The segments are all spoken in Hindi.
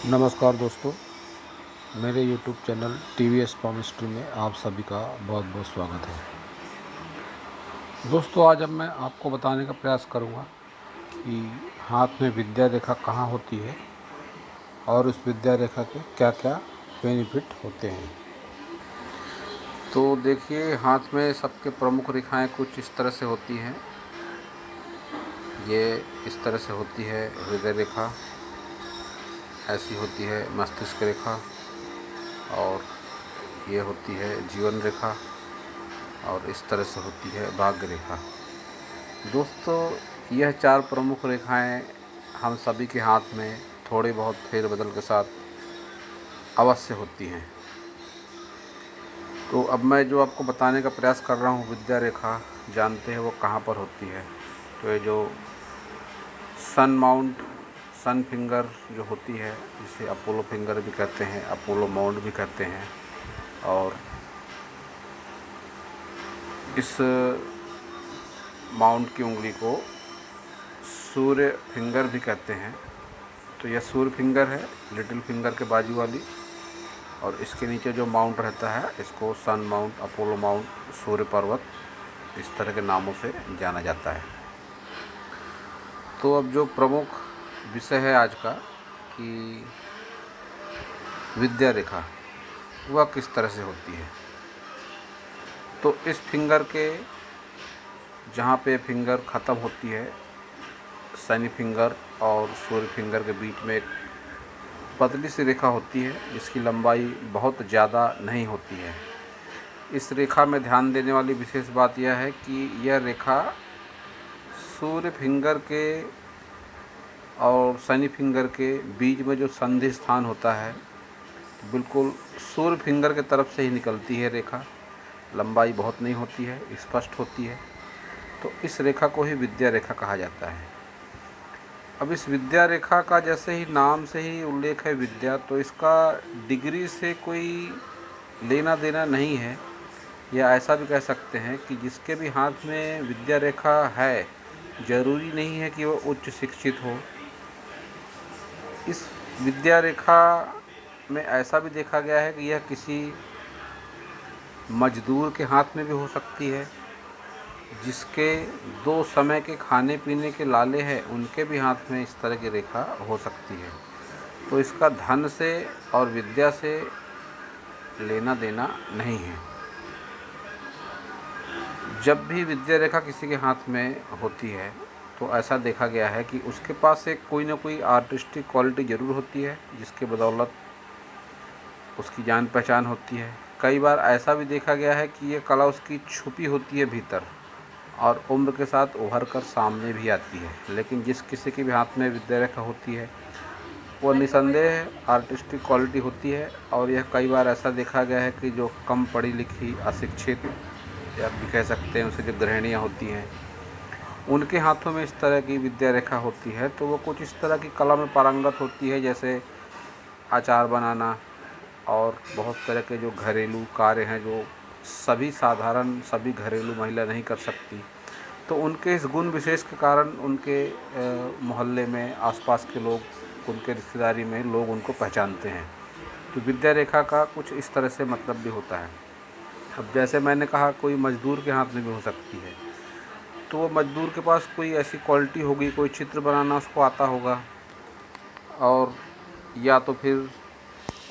नमस्कार दोस्तों, मेरे YouTube चैनल TVS पॉमिस्ट्री में आप सभी का बहुत बहुत स्वागत है। दोस्तों, आज अब मैं आपको बताने का प्रयास करूंगा कि हाथ में विद्या रेखा कहाँ होती है और उस विद्या रेखा के क्या क्या बेनिफिट होते हैं। तो देखिए, हाथ में सबके प्रमुख रेखाएं कुछ इस तरह से होती हैं। ये इस तरह से होती है हृदय रेखा, ऐसी होती है मस्तिष्क रेखा, और ये होती है जीवन रेखा, और इस तरह से होती है भाग्य रेखा। दोस्तों, यह 4 प्रमुख रेखाएं हम सभी के हाथ में थोड़े बहुत फेरबदल के साथ अवश्य होती हैं। तो अब मैं जो आपको बताने का प्रयास कर रहा हूँ, विद्या रेखा जानते हैं वो कहाँ पर होती है। तो ये जो सन माउंट, सन फिंगर जो होती है, जिसे अपोलो फिंगर भी कहते हैं, अपोलो माउंट भी कहते हैं, और इस माउंट की उंगली को सूर्य फिंगर भी कहते हैं। तो यह सूर्य फिंगर है, लिटिल फिंगर के बाजू वाली, और इसके नीचे जो माउंट रहता है इसको सन माउंट, अपोलो माउंट, सूर्य पर्वत, इस तरह के नामों से जाना जाता है। तो अब जो प्रमुख विषय है आज का कि विद्या रेखा वह किस तरह से होती है। तो इस फिंगर के जहाँ पे फिंगर ख़त्म होती है, शनि फिंगर और सूर्य फिंगर के बीच में एक पतली सी रेखा होती है जिसकी लंबाई बहुत ज़्यादा नहीं होती है। इस रेखा में ध्यान देने वाली विशेष बात यह है कि यह रेखा सूर्य फिंगर के और शनि फिंगर के बीच में जो संधि स्थान होता है, बिल्कुल सूर्य फिंगर के तरफ से ही निकलती है रेखा। लंबाई बहुत नहीं होती है, स्पष्ट होती है। तो इस रेखा को ही विद्या रेखा कहा जाता है। अब इस विद्या रेखा का जैसे ही नाम से ही उल्लेख है विद्या, तो इसका डिग्री से कोई लेना देना नहीं है, या ऐसा भी कह सकते हैं कि जिसके भी हाथ में विद्या रेखा है, ज़रूरी नहीं है कि वो उच्च शिक्षित हो। इस विद्या रेखा में ऐसा भी देखा गया है कि यह किसी मजदूर के हाथ में भी हो सकती है, जिसके 2 समय के खाने पीने के लाले हैं, उनके भी हाथ में इस तरह की रेखा हो सकती है। तो इसका धन से और विद्या से लेना देना नहीं है। जब भी विद्या रेखा किसी के हाथ में होती है तो ऐसा देखा गया है कि उसके पास एक कोई ना कोई आर्टिस्टिक क्वालिटी ज़रूर होती है, जिसके बदौलत उसकी जान पहचान होती है। कई बार ऐसा भी देखा गया है कि ये कला उसकी छुपी होती है भीतर, और उम्र के साथ उभर कर सामने भी आती है। लेकिन जिस किसी के भी हाथ में विद्या रेखा होती है वो निसंदेह आर्टिस्टिक क्वालिटी होती है। और यह कई बार ऐसा देखा गया है कि जो कम पढ़ी लिखी, अशिक्षित, या भी कह सकते हैं उसे जो गृहिणियाँ होती हैं, उनके हाथों में इस तरह की विद्या रेखा होती है तो वो कुछ इस तरह की कला में पारंगत होती है, जैसे अचार बनाना और बहुत तरह के जो घरेलू कार्य हैं जो सभी घरेलू महिला नहीं कर सकती। तो उनके इस गुण विशेष के कारण उनके मोहल्ले में, आसपास के लोग, उनके रिश्तेदारी में लोग उनको पहचानते हैं। तो विद्या रेखा का कुछ इस तरह से मतलब भी होता है। अब जैसे मैंने कहा, कोई मज़दूर के हाथ में भी हो सकती है। तो वो मज़दूर के पास कोई ऐसी क्वालिटी होगी, कोई चित्र बनाना उसको आता होगा, और या तो फिर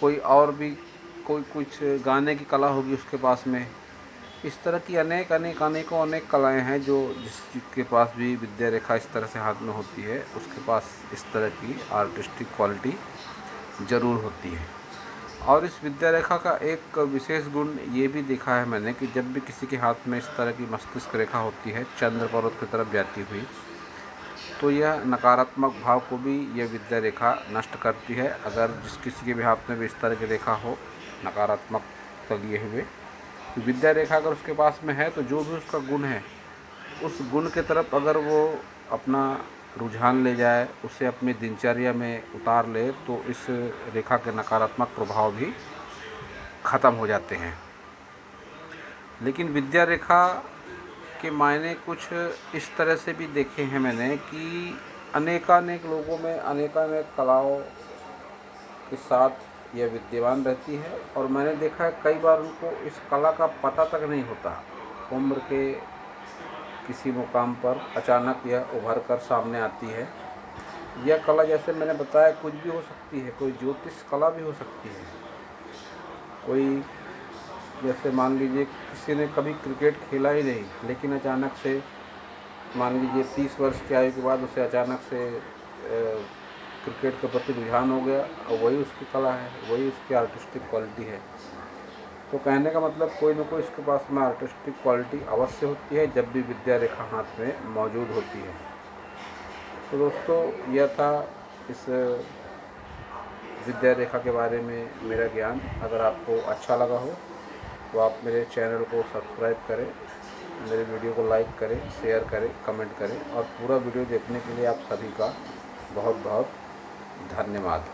कोई और भी कोई कुछ गाने की कला होगी उसके पास में। इस तरह की अनेक कलाएं हैं जो जिसके पास भी विद्या रेखा इस तरह से हाथ में होती है, उसके पास इस तरह की आर्टिस्टिक क्वालिटी ज़रूर होती है। और इस विद्या रेखा का एक विशेष गुण ये भी देखा है मैंने कि जब भी किसी के हाथ में इस तरह की मस्तिष्क रेखा होती है चंद्र पर्वत की तरफ जाती हुई, तो यह नकारात्मक भाव को भी यह विद्या रेखा नष्ट करती है। अगर जिस किसी के भी हाथ में भी इस तरह की रेखा हो नकारात्मक लिए हुए, तो विद्या रेखा अगर उसके पास में है तो जो भी उसका गुण है, उस गुण के तरफ अगर वो अपना रुझान ले जाए, उसे अपनी दिनचर्या में उतार ले, तो इस रेखा के नकारात्मक प्रभाव भी ख़त्म हो जाते हैं। लेकिन विद्या रेखा के मायने कुछ इस तरह से भी देखे हैं मैंने कि अनेकानेक लोगों में अनेकानेक कलाओं के साथ यह विद्यमान रहती है, और मैंने देखा है कई बार उनको इस कला का पता तक नहीं होता। उम्र के किसी मुकाम पर अचानक यह उभर कर सामने आती है। यह कला, जैसे मैंने बताया, कुछ भी हो सकती है। कोई ज्योतिष कला भी हो सकती है। कोई, जैसे मान लीजिए किसी ने कभी क्रिकेट खेला ही नहीं, लेकिन अचानक से मान लीजिए 30 वर्ष की आयु के बाद उसे अचानक से क्रिकेट के प्रति रुझान हो गया, और वही उसकी कला है, वही उसकी आर्टिस्टिक क्वालिटी है। तो कहने का मतलब कोई ना कोई इसके पास में आर्टिस्टिक क्वालिटी अवश्य होती है जब भी विद्या रेखा हाथ में मौजूद होती है। तो दोस्तों, यह था इस विद्या रेखा के बारे में मेरा ज्ञान। अगर आपको अच्छा लगा हो तो आप मेरे चैनल को सब्सक्राइब करें, मेरे वीडियो को लाइक करें, शेयर करें, कमेंट करें, और पूरा वीडियो देखने के लिए आप सभी का बहुत बहुत धन्यवाद।